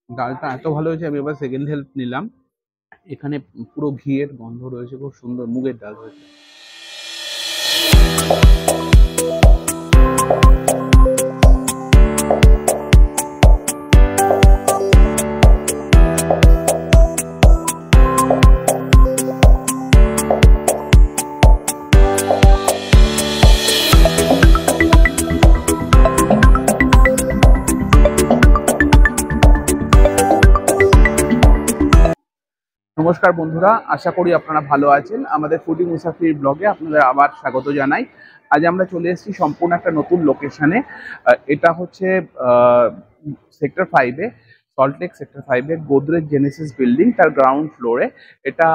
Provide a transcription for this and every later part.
ডালটা এত ভালো হয়েছে, আমি এবার সেকেন্ড হেল্প নিলাম। এখানে পুরো ঘিয়ের গন্ধ রয়েছে, খুব সুন্দর মুগের ডাল হয়েছে। নমস্কার বন্ধুরা, আশা করি আপনারা ভালো আছেন। আমাদের ফুডি মুসাফির ব্লগে আপনাদের আবার স্বাগত জানাই। আজ আমরা চলে এসেছি সম্পূর্ণ একটা নতুন লোকেশনে। এটা হচ্ছে সেক্টর 5-এ, সল্টলেক সেক্টর 5-এ গোদরেজ জেনেসিস বিল্ডিং, তার গ্রাউন্ড ফ্লোরে। এটা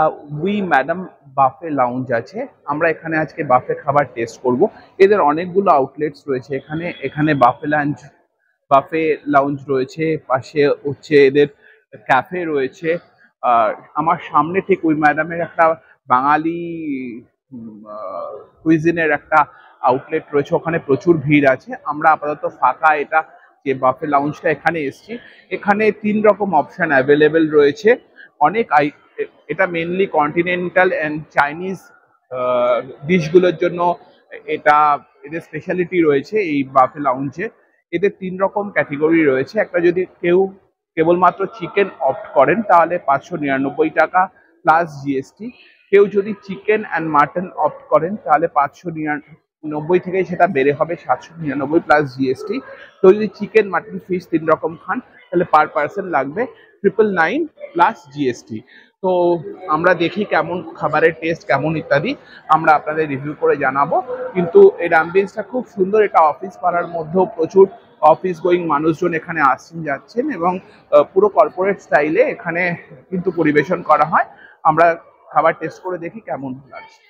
উই ম্যাডাম বাফে লাউঞ্জ আছে। আমরা এখানে আজকে বাফে খাবার টেস্ট করব। এদের অনেকগুলো আউটলেটস রয়েছে এখানে। এখানে বাফে লাউঞ্জ রয়েছে, পাশে হচ্ছে এদের ক্যাফে রয়েছে। আর আমার সামনে ঠিক ওই ম্যাডামের একটা বাঙালি কুইজিনের একটা আউটলেট রয়েছে, ওখানে প্রচুর ভিড় আছে। আমরা আপাতত ফাঁকা এটা যে বাফে লাউঞ্জটা, এখানে এসেছি। এখানে 3 রকম অপশন অ্যাভেলেবেল রয়েছে। অনেক এটা মেনলি কন্টিনেন্টাল অ্যান্ড চাইনিজ ডিশগুলোর জন্য এটা এদের স্পেশালিটি রয়েছে এই বাফে লাউঞ্জে। এদের 3 রকম ক্যাটেগরি রয়েছে। একটা যদি কেউ কেবলমাত্র চিকেন অপ্ট করেন তাহলে 599 টাকা প্লাস জিএসটি। কেউ যদি চিকেন অ্যান্ড মাটন অপ্ট করেন তাহলে 599 থেকে সেটা বেড়ে হবে 799 প্লাস জিএসটি। তো যদি চিকেন মাটন ফিশ 3 রকম খান তাহলে পার পার্সন লাগবে 999 প্লাস জিএসটি। তো আমরা দেখি কেমন খাবারের টেস্ট কেমন ইত্যাদি আমরা আপনাদের রিভিউ করে জানাবো। কিন্তু এর অ্যাম্বিয়েন্সটা খুব সুন্দর। এটা অফিস পাড়ার মধ্যেও প্রচুর অফিস গোয়িং মানুষজন এখানে আসছেন যাচ্ছেন, এবং পুরো কর্পোরেট স্টাইলে এখানে কিন্তু পরিবেশন করা হয়। আমরা খাবার টেস্ট করে দেখি কেমন লাগছে।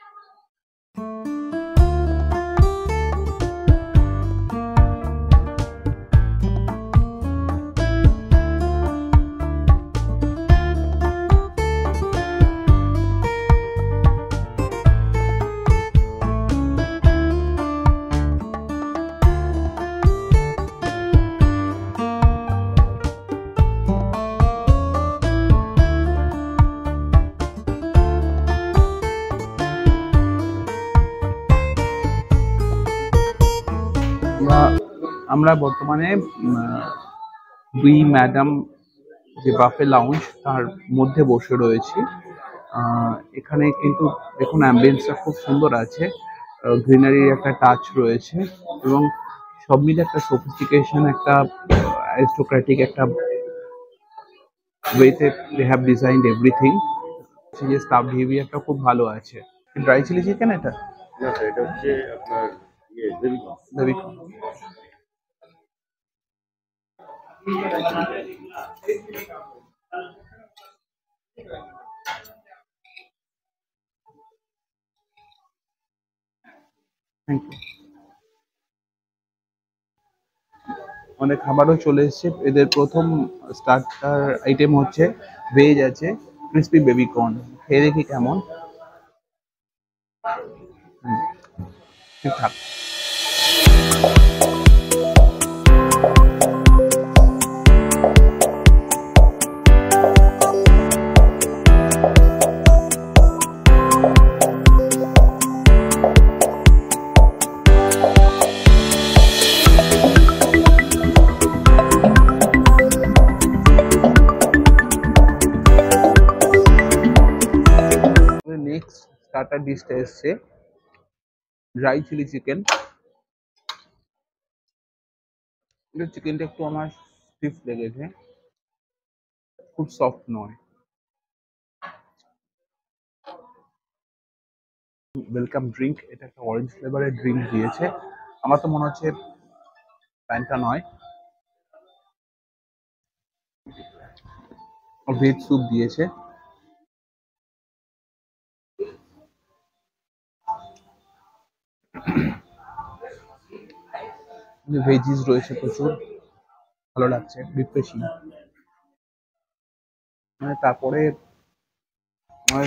আমরা বর্তমানে দুই ম্যাডাম যে বাফে লাউঞ্জ তার মধ্যে বসে রয়েছি। এখানে কিন্তু দেখুন অ্যাম্বিয়েন্সটা খুব সুন্দর আছে, গ্রিনারির একটা টাচ রয়েছে, এবং সব মিলে একটা সোফিস্টিকেশন, একটা অ্যারিস্টোক্রেটিক একটা ওয়েতে দে হ্যাভ ডিজাইনড এভরিথিং। যে স্টাফ বিহেভিয়ারটা খুব ভালো আছে। ড্রাই চিলি চিকেন এটা? না স্যার, এটা হচ্ছে আপনার বেবিকর্ন। Thank you. অনেক খাবারও চলে এসছে। এদের প্রথম স্টার্টার আইটেম হচ্ছে ভেজ আছে ক্রিসপি বেবিকর্ন। খেয়ে দেখি কেমন। ঠিকঠাক। নেক্সট স্টার্টার ডিশটা এসছে ড্রাই চিলি চিকেন। চিকেনটা একটু আমার স্টিফ লেগেছে, খুব সফট নয়। ওয়েলকাম ড্রিঙ্ক, এটা একটা অরেঞ্জ ফ্লেভারের ড্রিঙ্ক দিয়েছে। আমার তো মনে হচ্ছে প্যান্টা নয়। ভেজ স্যুপ দিয়েছে। ভেজিস রয়েছে প্রচুর, ভালো লাগছে, রিফ্রেশিং।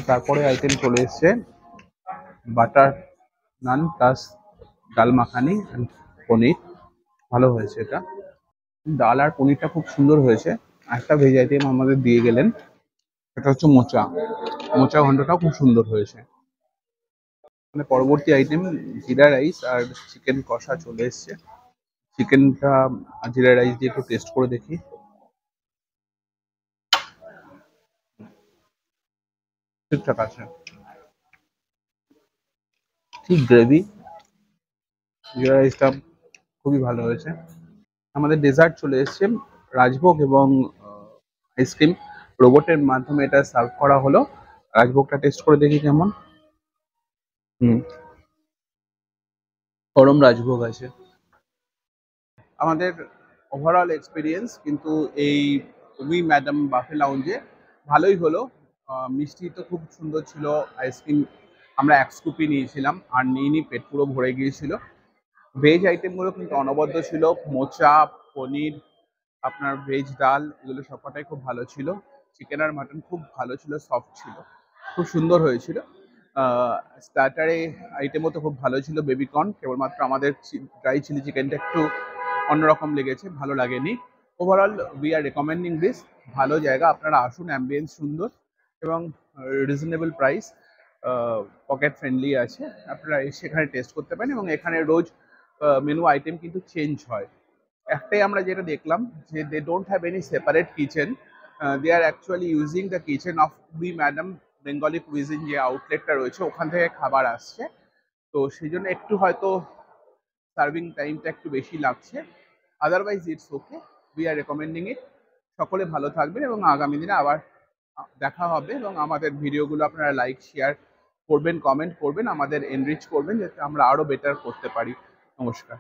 তারপরে আইটেম চলে এসছে বাটার নান প্লাস ডাল মাখানি পনির। ভালো হয়েছে এটা। ডাল আর পনিরটা খুব সুন্দর হয়েছে। একটা ভেজ আইটেম আমাদের দিয়ে গেলেন, সেটা হচ্ছে মোচা। মোচা ঘন্টটাও খুব সুন্দর হয়েছে। মানে পরবর্তী আইটেম জিরা রাইস আর চিকেন কষা চলে এসছে। চিকেনটা জিরা রাইস দিয়ে একটু টেস্ট করে দেখি। ঠিকঠাক আছে, ঠিক গ্রেভি। জিরা রাইসটা খুবই ভালো হয়েছে। আমাদের ডেজার্ট চলে এসছে, রাজভোগ এবং আইসক্রিম রোবটের মাধ্যমে এটা সার্ভ করা হলো। রাজভোগটা টেস্ট করে দেখি কেমন। হুম, গরম রাজভোগ আছে। আমাদের ওভারঅল এক্সপিরিয়েন্স কিন্তু এই উই ম্যাডাম বাফে লাউঞ্জে ভালোই হলো। মিষ্টি তো খুব সুন্দর ছিল, আইসক্রিম আমরা এক স্কুপই নিয়েছিলাম আর নিইনি, পেট পুরো ভরে গিয়েছিল। ভেজ আইটেমগুলো কিন্তু অনবদ্য ছিল, মোচা, পনির, আপনার ভেজ ডাল, এগুলো সবকটাই খুব ভালো ছিল। চিকেন আর মাটন খুব ভালো ছিল, সফট ছিল, খুব সুন্দর হয়েছিল। স্টার্টারে আইটেমও তো খুব ভালো ছিল, বেবিকর্ন। কেবলমাত্র আমাদের ড্রাই চিলি চিকেনটা একটু অন্যরকম লেগেছে, ভালো লাগেনি। Overall we are recommending this. ভালো জায়গা, আপনারা আসুন, অ্যাম্বিয়েন্স সুন্দর এবং রিজনেবল প্রাইস, পকেট ফ্রেন্ডলি আছে। আপনারা সেখানে টেস্ট করতে পারেন এবং এখানে রোজ মেনু আইটেম কিন্তু চেঞ্জ হয়। একটাই আমরা যেটা দেখলাম যে they don't have any separate kitchen, they are actually using the kitchen of we madam Bengali cuisine, যে আউটলেটটা রয়েছে ওখান থেকে খাবার আসছে। তো সেই জন্য একটু হয়তো সার্ভিং টাইমটা একটু বেশি লাগছে, otherwise it's okay. We are recommending it. সকলে ভালো থাকবেন এবং আগামী দিনে আবার দেখা হবে এবং আমাদের ভিডিওগুলো আপনারা লাইক শেয়ার করবেন, কমেন্ট করবেন, আমাদের এনরিচ করবেন যাতে আমরা আরো বেটার করতে পারি। নমস্কার।